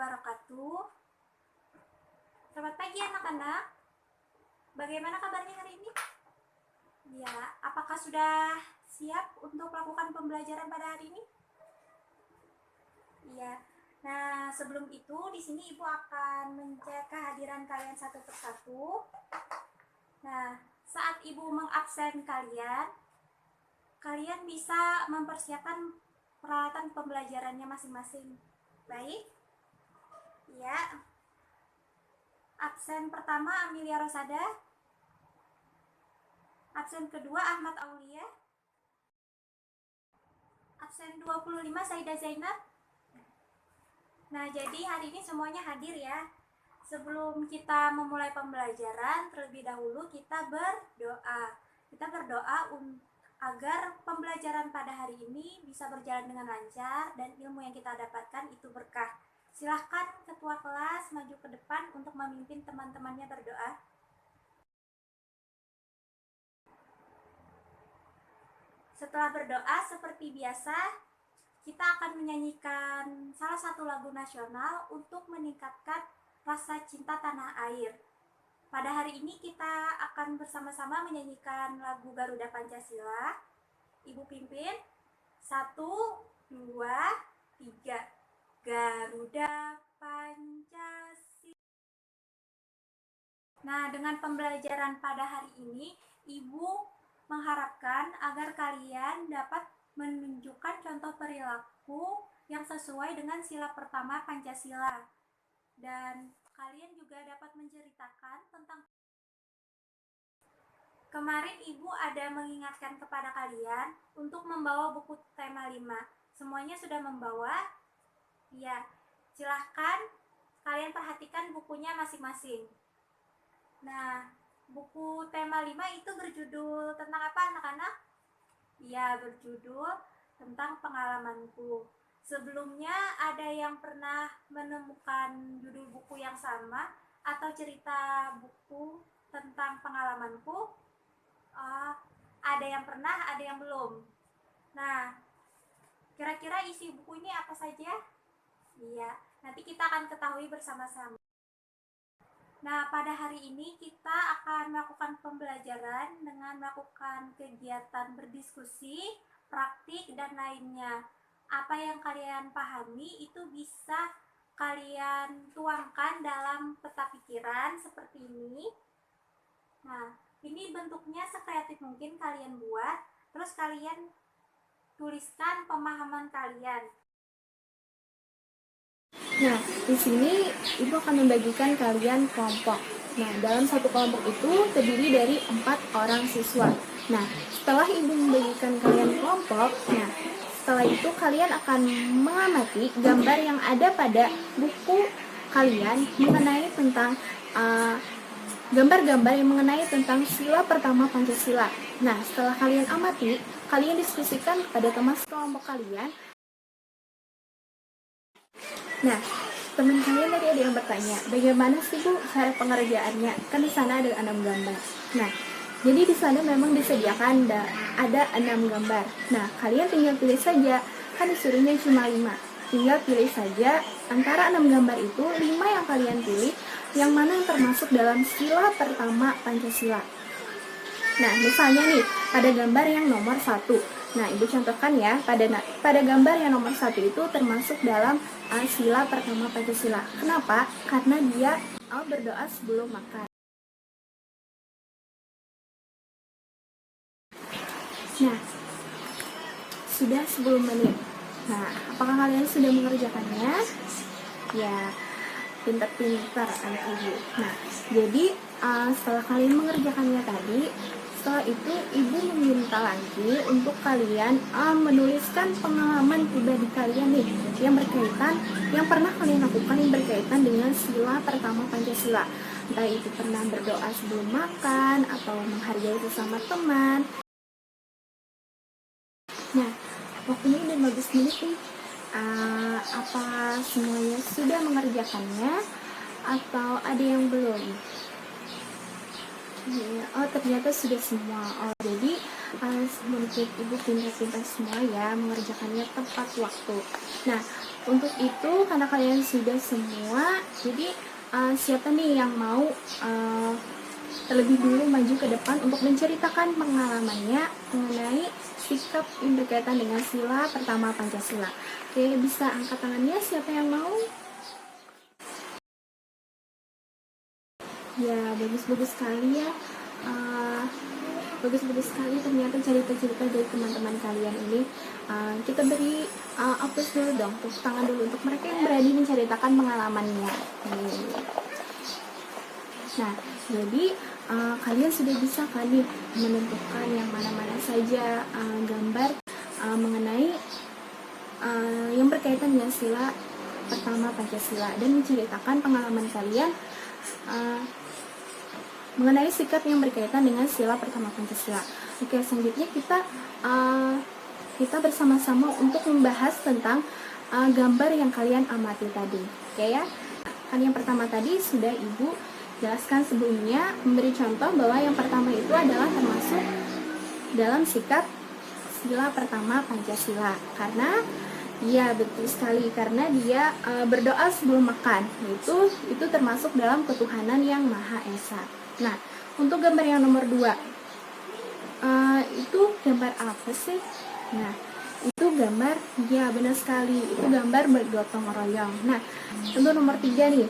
wabarakatuh. Selamat pagi anak-anak. Bagaimana kabarnya hari ini? Ya, apakah sudah siap untuk melakukan pembelajaran pada hari ini? Iya. Nah, sebelum itu di sini Ibu akan mencek kehadiran kalian satu persatu. Nah, saat Ibu mengabsen kalian bisa mempersiapkan peralatan pembelajarannya masing-masing. Baik? Ya. Absen pertama Amelia Rosada. Absen kedua Ahmad Aulia. Absen 25 Saida Zainab. Nah, jadi hari ini semuanya hadir ya. Sebelum kita memulai pembelajaran, terlebih dahulu kita berdoa. Kita berdoa agar pembelajaran pada hari ini bisa berjalan dengan lancar dan ilmu yang kita dapatkan itu berkah. Silahkan ketua kelas maju ke depan untuk memimpin teman-temannya berdoa. Setelah berdoa seperti biasa, kita akan menyanyikan salah satu lagu nasional untuk meningkatkan rasa cinta tanah air. Pada hari ini kita akan bersama-sama menyanyikan lagu Garuda Pancasila. Ibu pimpin. 1, 2, 3. Garuda Pancasila. Nah, dengan pembelajaran pada hari ini, Ibu mengharapkan agar kalian dapat menunjukkan contoh perilaku yang sesuai dengan sila pertama Pancasila. Dan kalian juga dapat menceritakan tentang kemarin Ibu ada mengingatkan kepada kalian untuk membawa buku tema 5. Semuanya sudah membawa? Ya, silahkan kalian perhatikan bukunya masing-masing. Nah, buku tema 5 itu berjudul tentang apa anak-anak? Ya, berjudul tentang pengalamanku. Sebelumnya ada yang pernah menemukan judul buku yang sama atau cerita buku tentang pengalamanku? Ada yang pernah, ada yang belum. Nah, kira-kira isi buku ini apa saja? Iya, nanti kita akan ketahui bersama-sama. Nah, pada hari ini kita akan melakukan pembelajaran dengan melakukan kegiatan berdiskusi, praktik, dan lainnya. Apa yang kalian pahami itu bisa kalian tuangkan dalam peta pikiran seperti ini. Nah, ini bentuknya sekreatif mungkin kalian buat, terus kalian tuliskan pemahaman kalian. Nah, di sini Ibu akan membagikan kalian kelompok. Nah, dalam satu kelompok itu terdiri dari 4 orang siswa. Nah, setelah Ibu membagikan kalian kelompok, nah, setelah itu kalian akan mengamati gambar yang ada pada buku kalian mengenai tentang gambar-gambar yang mengenai tentang sila pertama Pancasila. Nah, setelah kalian amati, kalian diskusikan kepada teman kelompok kalian. Nah, teman kalian tadi ada yang bertanya, bagaimana sih Bu cara pengerjaannya? Kan di sana ada 6 gambar. Nah, jadi di sana memang disediakan ada 6 gambar. Nah, kalian tinggal pilih saja, kan disuruhnya cuma 5. Tinggal pilih saja antara 6 gambar itu, 5 yang kalian pilih, yang mana yang termasuk dalam sila pertama Pancasila. Nah, misalnya nih, pada gambar yang nomor 1. Nah, Ibu contohkan ya, pada gambar yang nomor 1 itu termasuk dalam sila pertama Pancasila. Kenapa? Karena dia berdoa sebelum makan. Nah, sudah 10 menit. Nah, apakah kalian sudah mengerjakannya? Ya, pintar-pintar anak Ibu. Nah, jadi setelah kalian mengerjakannya tadi, setelah itu Ibu meminta lagi untuk kalian menuliskan pengalaman pribadi kalian nih yang pernah kalian lakukan yang berkaitan dengan sila pertama Pancasila. Entah itu pernah berdoa sebelum makan atau menghargai sesama teman. Nah, waktunya udah 15 menit nih. Apa semuanya sudah mengerjakannya atau ada yang belum? Ya, oh ternyata sudah semua. Oh jadi untuk ibu pintar-pintar semua ya mengerjakannya tepat waktu. Nah untuk itu karena kalian sudah semua, jadi siapa nih yang mau terlebih dulu maju ke depan untuk menceritakan pengalamannya mengenai sikap yang berkaitan dengan sila pertama Pancasila. Oke, bisa angkat tangannya siapa yang mau? Ya, bagus-bagus sekali ya. Bagus-bagus sekali ternyata cerita-cerita dari teman-teman kalian ini. Kita beri aplaus dulu dong, tepuk tangan dulu untuk mereka yang berani menceritakan pengalamannya. Nah, jadi kalian sudah bisa kan nih menentukan yang mana-mana saja gambar mengenai yang berkaitan dengan sila pertama Pancasila dan menceritakan pengalaman kalian mengenai sikap yang berkaitan dengan sila pertama Pancasila. Oke, selanjutnya kita bersama-sama untuk membahas tentang gambar yang kalian amati tadi. Oke ya. Kan yang pertama tadi sudah Ibu jelaskan sebelumnya, memberi contoh bahwa yang pertama itu adalah termasuk dalam sikap sila pertama Pancasila. Karena ya betul sekali, karena dia berdoa sebelum makan. Itu termasuk dalam ketuhanan yang Maha Esa. Nah, untuk gambar yang nomor 2 itu gambar apa sih? Nah, itu gambar, ya benar sekali, itu gambar bergotong royong. Nah, untuk nomor 3 nih,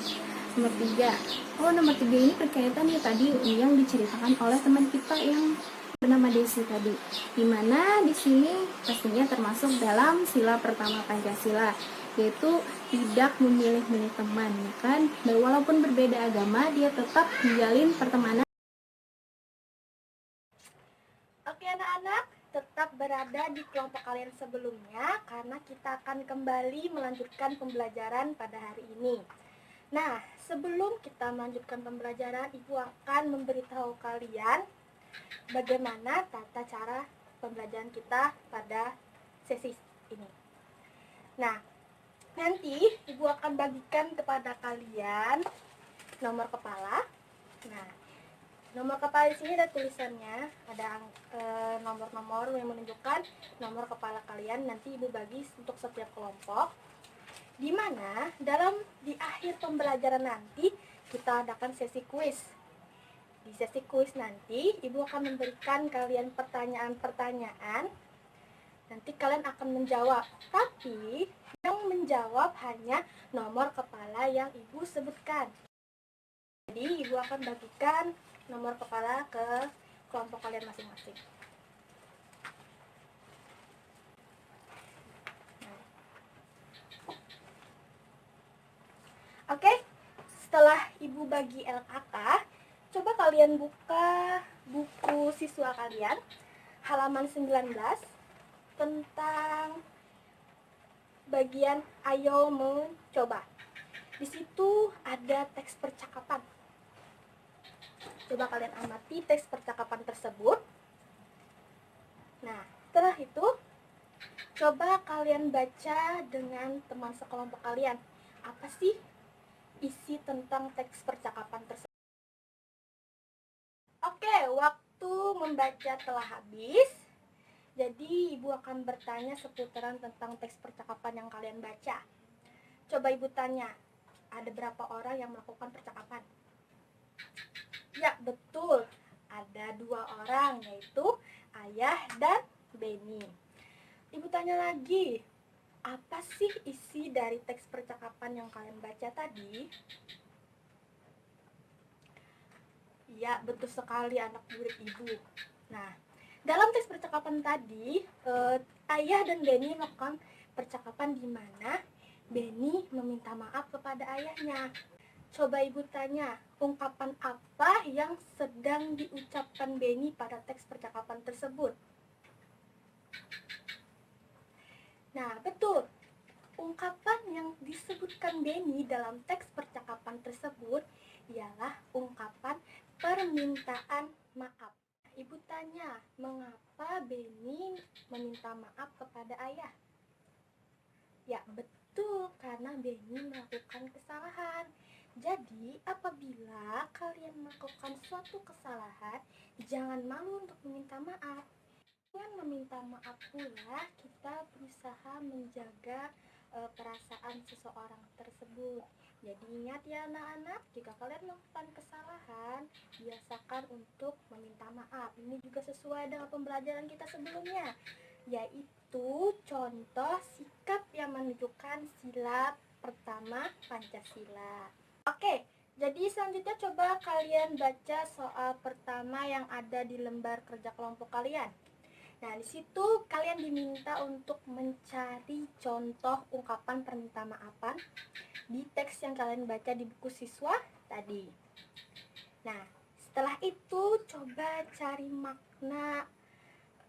nomor 3 ini berkaitan ya tadi yang diceritakan oleh teman kita yang bernama Desi tadi, dimana di sini pastinya termasuk dalam sila pertama Pancasila, yaitu tidak memilih-milih teman, ya kan? Dan walaupun berbeda agama, dia tetap menjalin pertemanan. Oke anak-anak, tetap berada di kelompok kalian sebelumnya karena kita akan kembali melanjutkan pembelajaran pada hari ini. Nah, sebelum kita melanjutkan pembelajaran, Ibu akan memberitahu kalian bagaimana tata cara pembelajaran kita pada sesi ini. Nah, nanti Ibu akan bagikan kepada kalian nomor kepala. Nah, nomor kepala di sini ada tulisannya, ada nomor-nomor yang menunjukkan nomor kepala kalian. Nanti Ibu bagi untuk setiap kelompok. Di mana di akhir pembelajaran nanti kita adakan sesi kuis. Di sesi kuis nanti Ibu akan memberikan kalian pertanyaan-pertanyaan. Nanti kalian akan menjawab, tapi yang menjawab hanya nomor kepala yang Ibu sebutkan. Jadi Ibu akan bagikan nomor kepala ke kelompok kalian masing-masing. Oke, setelah Ibu bagi LKK, coba kalian buka buku siswa kalian, halaman 19, tentang bagian ayo mencoba. Di situ ada teks percakapan. Coba kalian amati teks percakapan tersebut. Nah, setelah itu, coba kalian baca dengan teman sekelompok kalian. Apa sih isi tentang teks percakapan tersebut? Oke, waktu membaca telah habis. Jadi Ibu akan bertanya seputaran tentang teks percakapan yang kalian baca. Coba Ibu tanya, ada berapa orang yang melakukan percakapan? Ya, betul. Ada 2 orang, yaitu Ayah dan Beni. Ibu tanya lagi, apa sih isi dari teks percakapan yang kalian baca tadi? Ya, betul sekali anak murid Ibu. Nah, dalam teks percakapan tadi, Ayah dan Beni melakukan percakapan di mana Beni meminta maaf kepada ayahnya. Coba Ibu tanya, ungkapan apa yang sedang diucapkan Beni pada teks percakapan tersebut? Nah, betul. Ungkapan yang disebutkan Beni dalam teks percakapan tersebut ialah ungkapan permintaan maaf. Ibu tanya, mengapa Beni meminta maaf kepada ayah? Ya, betul, karena Beni melakukan kesalahan. Jadi, apabila kalian melakukan suatu kesalahan, jangan malu untuk meminta maaf. Dengan meminta maaf pula, kita berusaha menjaga perasaan seseorang tersebut. Jadi ingat ya anak-anak, jika kalian melakukan kesalahan, biasakan untuk meminta maaf. Ini juga sesuai dengan pembelajaran kita sebelumnya, yaitu contoh sikap yang menunjukkan sila pertama Pancasila. Oke, jadi selanjutnya coba kalian baca soal pertama yang ada di lembar kerja kelompok kalian. Nah, di situ kalian diminta untuk mencari contoh ungkapan permintaan maafan di teks yang kalian baca di buku siswa tadi. Nah, setelah itu coba cari makna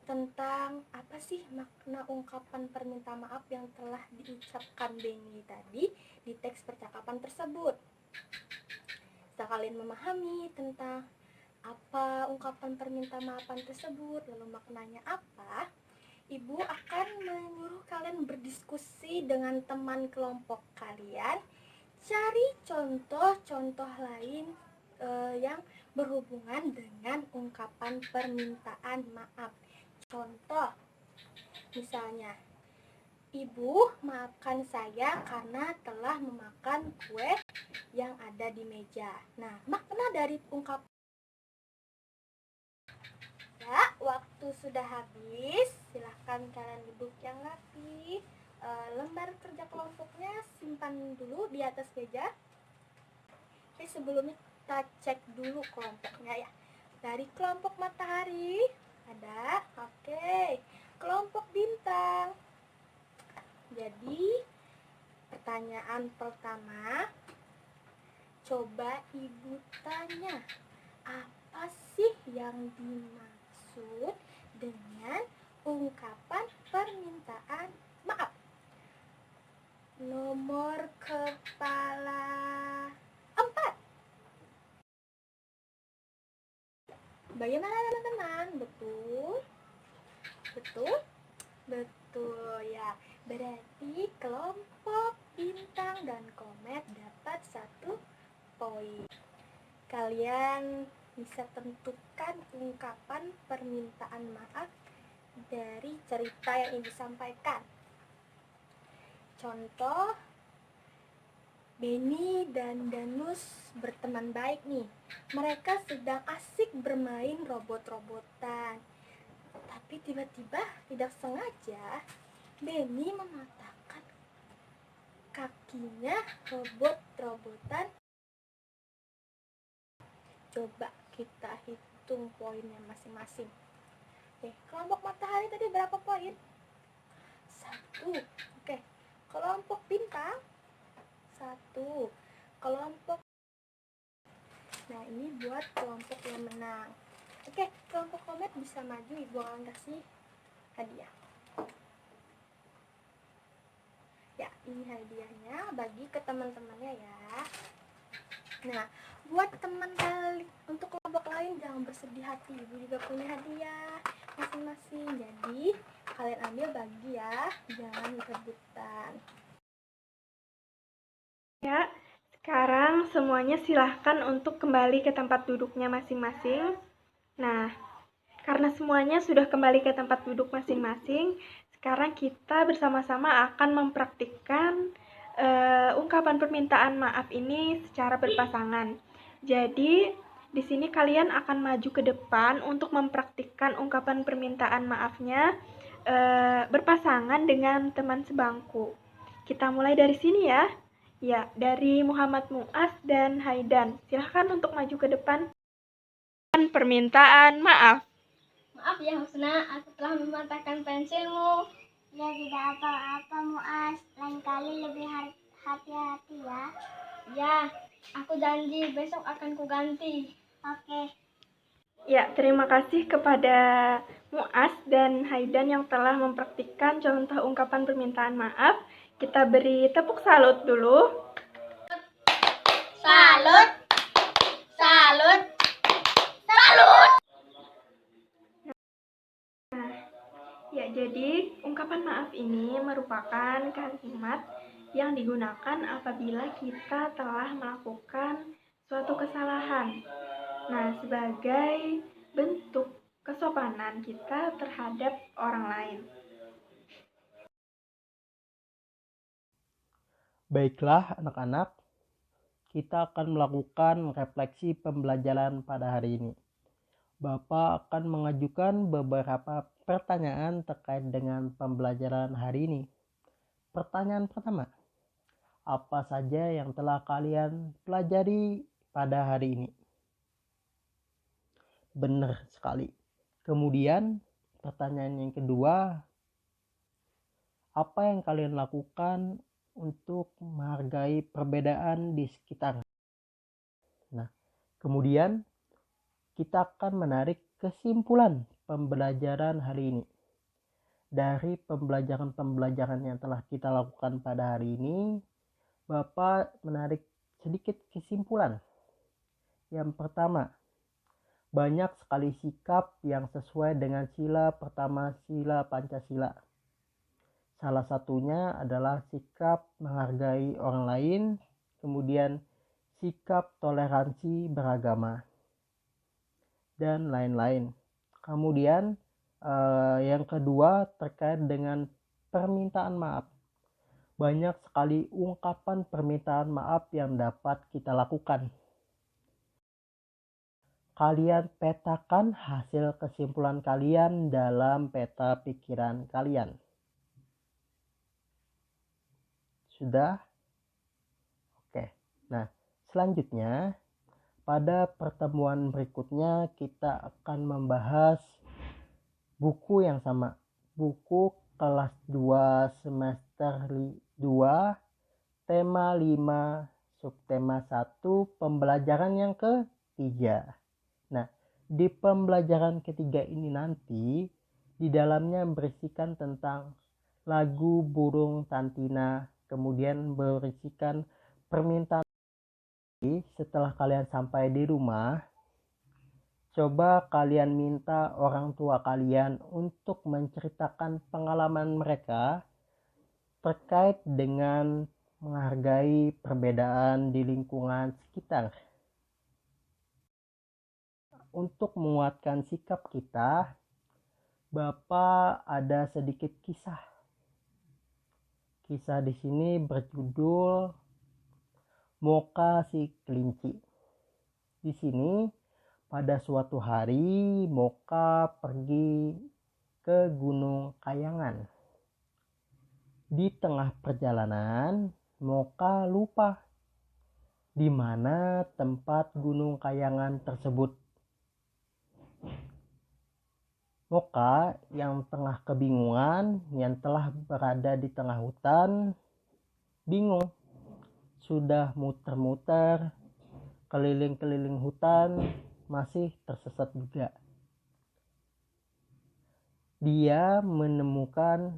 tentang apa sih makna ungkapan permintaan maaf yang telah diucapkan Beni tadi di teks percakapan tersebut. Setelah kalian memahami tentang apa ungkapan permintaan maafan tersebut, lalu maknanya apa, Ibu akan menyuruh kalian berdiskusi dengan teman kelompok kalian, cari contoh-contoh lain yang berhubungan dengan ungkapan permintaan maaf. Contoh, misalnya, Ibu maafkan saya karena telah memakan kue yang ada di meja. Nah, makna dari ungkapan ya, waktu sudah habis. Silahkan kalian duduk yang rapi. Lembar kerja kelompoknya simpan dulu di atas meja. Tapi sebelumnya kita cek dulu kelompoknya ya. Dari kelompok matahari ada, oke. Kelompok bintang. Jadi pertanyaan pertama, coba Ibu tanya, apa sih yang dimaksud dengan ungkapan permintaan maaf? Nomor kepala 4. Bagaimana teman-teman? Betul? Betul? Betul ya. Berarti kelompok bintang dan komet dapat 1 poin. Kalian bisa tentukan ungkapan permintaan maaf dari cerita yang Ibu sampaikan. Contoh, Beni dan Danus berteman baik nih. Mereka sedang asik bermain robot-robotan. Tapi tiba-tiba tidak sengaja Beni mematahkan kakinya robot-robotan. Coba kita hitung poinnya masing-masing. Oke, kelompok matahari tadi berapa poin? 1. Oke, kelompok bintang 1. Kelompok. Nah, ini buat kelompok yang menang. Oke, kelompok komet bisa maju, Ibu akan kasih hadiah. Ya, ini hadiahnya, bagi ke teman-temannya ya. Nah, buat teman kalian untuk kelompok lain jangan bersedih hati, Ibu juga punya hadiah masing-masing. Jadi kalian ambil bagi ya, jangan rebutan. Ya, sekarang semuanya silahkan untuk kembali ke tempat duduknya masing-masing. Nah, karena semuanya sudah kembali ke tempat duduk masing-masing, sekarang kita bersama-sama akan mempraktikkan ungkapan permintaan maaf ini secara berpasangan. Jadi, di sini kalian akan maju ke depan untuk mempraktikkan ungkapan permintaan maafnya berpasangan dengan teman sebangku. Kita mulai dari sini ya. Ya, dari Muhammad Muaz dan Haidan. Silahkan untuk maju ke depan. Permintaan maaf. Maaf ya Husna, aku telah mematahkan pensilmu. Ya tidak apa-apa Muas, lain kali lebih hati-hati ya. Ya, aku janji besok akan kuganti. Oke. Ya, terima kasih kepada Muaz dan Haidan yang telah mempraktikkan contoh ungkapan permintaan maaf. Kita beri tepuk salut dulu. Salut! Salut! Salut! Ya, jadi ungkapan maaf ini merupakan kalimat yang digunakan apabila kita telah melakukan suatu kesalahan. Nah, sebagai bentuk kesopanan kita terhadap orang lain. Baiklah anak-anak, kita akan melakukan refleksi pembelajaran pada hari ini. Bapak akan mengajukan beberapa pertanyaan terkait dengan pembelajaran hari ini. Pertanyaan pertama, apa saja yang telah kalian pelajari pada hari ini? Benar sekali. Kemudian pertanyaan yang kedua, apa yang kalian lakukan untuk menghargai perbedaan di sekitar? Nah, kemudian kita akan menarik kesimpulan pembelajaran hari ini. Dari pembelajaran yang telah kita lakukan pada hari ini, Bapak menarik sedikit kesimpulan. Yang pertama, banyak sekali sikap yang sesuai dengan sila pertama sila Pancasila. Salah satunya adalah sikap menghargai orang lain, kemudian sikap toleransi beragama, dan lain-lain. Kemudian yang kedua terkait dengan permintaan maaf. Banyak sekali ungkapan permintaan maaf yang dapat kita lakukan. Kalian petakan hasil kesimpulan kalian dalam peta pikiran kalian. Sudah? Oke. Nah, selanjutnya pada pertemuan berikutnya kita akan membahas buku yang sama. Buku kelas 2 semester 2, tema 5, subtema 1, pembelajaran yang ketiga. Nah, di pembelajaran ketiga ini nanti di dalamnya berisikan tentang lagu burung Tantina, kemudian berisikan permintaan. Setelah kalian sampai di rumah, coba kalian minta orang tua kalian untuk menceritakan pengalaman mereka terkait dengan menghargai perbedaan di lingkungan sekitar. Untuk menguatkan sikap kita, Bapak ada sedikit kisah. Kisah di sini berjudul Moka si Kelinci. Di sini pada suatu hari Moka pergi ke Gunung Kayangan. Di tengah perjalanan Moka lupa di mana tempat Gunung Kayangan tersebut. Moka yang tengah kebingungan, yang telah berada di tengah hutan, bingung. Sudah muter-muter keliling-keliling hutan, masih tersesat juga. Dia menemukan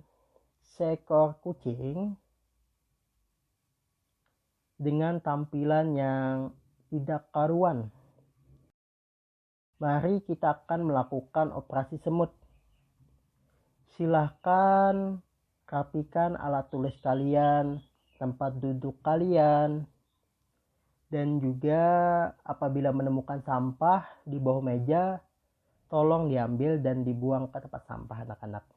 seekor kucing dengan tampilan yang tidak karuan. Mari kita akan melakukan operasi semut. Silahkan rapikan alat tulis kalian, tempat duduk kalian, dan juga apabila menemukan sampah di bawah meja, tolong diambil dan dibuang ke tempat sampah anak-anak.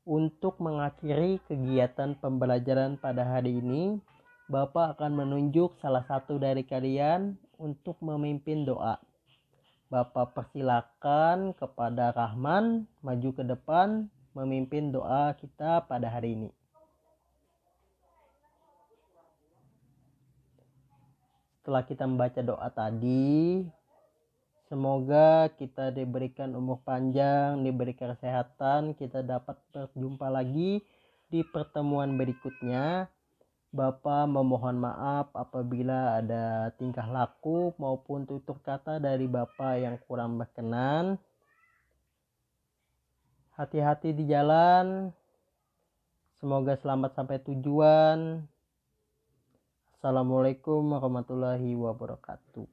Untuk mengakhiri kegiatan pembelajaran pada hari ini, Bapak akan menunjuk salah satu dari kalian untuk memimpin doa. Bapak persilakan kepada Rahman maju ke depan memimpin doa kita pada hari ini. Setelah kita membaca doa tadi, semoga kita diberikan umur panjang, diberikan kesehatan, kita dapat berjumpa lagi di pertemuan berikutnya. Bapak memohon maaf apabila ada tingkah laku maupun tutur kata dari Bapak yang kurang berkenan. Hati-hati di jalan. Semoga selamat sampai tujuan. Assalamualaikum warahmatullahi wabarakatuh.